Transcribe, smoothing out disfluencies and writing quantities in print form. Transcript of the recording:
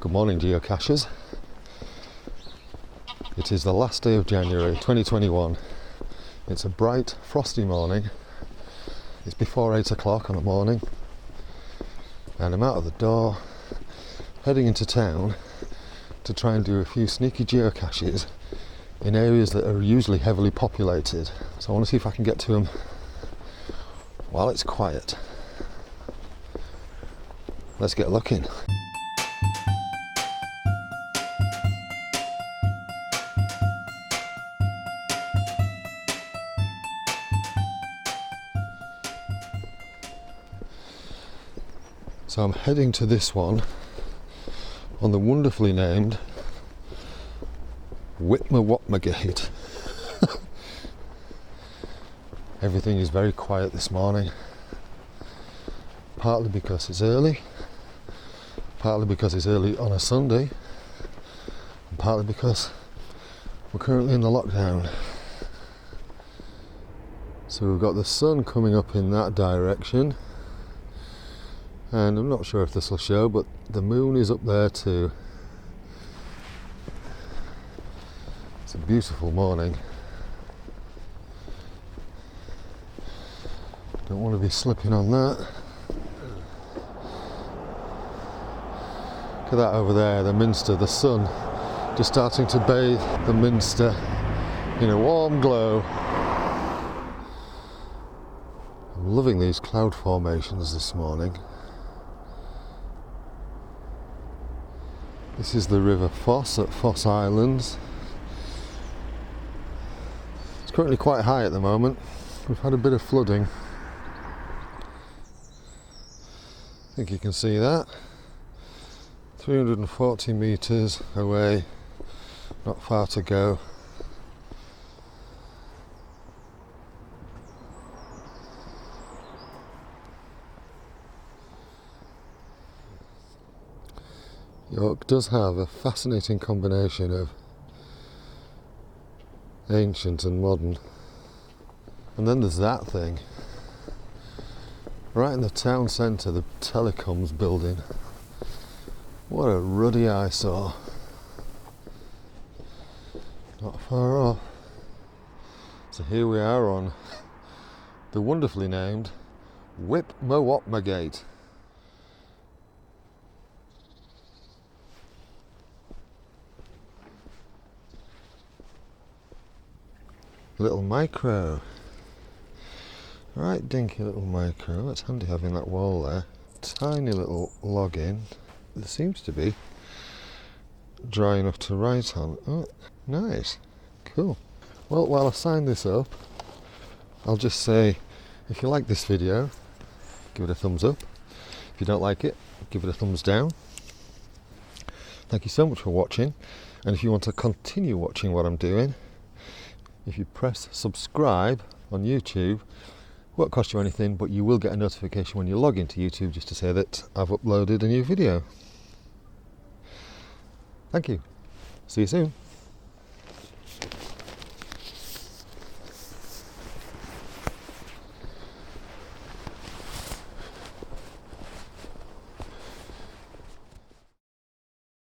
Good morning, geocachers. It is the last day of January 2021. It's a bright, frosty morning. It's before 8 o'clock on a morning, and I'm out of the door, heading into town to try and do a few sneaky geocaches in areas that are usually heavily populated. So I want to see if I can get to them while it's quiet. Let's get looking. So I'm heading to this one on the wonderfully named Whip-Ma-Whop-Ma-Gate. Everything is very quiet this morning, partly because it's early, partly because it's early on a Sunday, and partly because we're currently in the lockdown. So we've got the sun coming up in that direction, and I'm not sure if this will show, but the moon is up there too. It's a beautiful morning. Don't want to be slipping on that. Look at that over there, the Minster, the sun just starting to bathe the Minster in a warm glow. I'm loving these cloud formations this morning. This is the River Foss at Foss Islands. It's currently quite high at the moment. We've had a bit of flooding. I think you can see that. 340 metres away, not far to go. York does have a fascinating combination of ancient and modern. And then there's that thing. Right in the town centre, the telecoms building. What a ruddy eyesore. Not far off. So here we are on the wonderfully named Whip-Ma-Whop-Ma-Gate. Little micro. Right, dinky little micro. It's handy having that wall there. Tiny little login. There seems to be dry enough to write on. Oh, nice. Cool. Well, while I sign this up, I'll just say, if you like this video, give it a thumbs up. If you don't like it, give it a thumbs down. Thank you so much for watching. And if you want to continue watching what I'm doing, if you press subscribe on YouTube, it won't cost you anything, but you will get a notification when you log into YouTube just to say that I've uploaded a new video. Thank you. See you soon.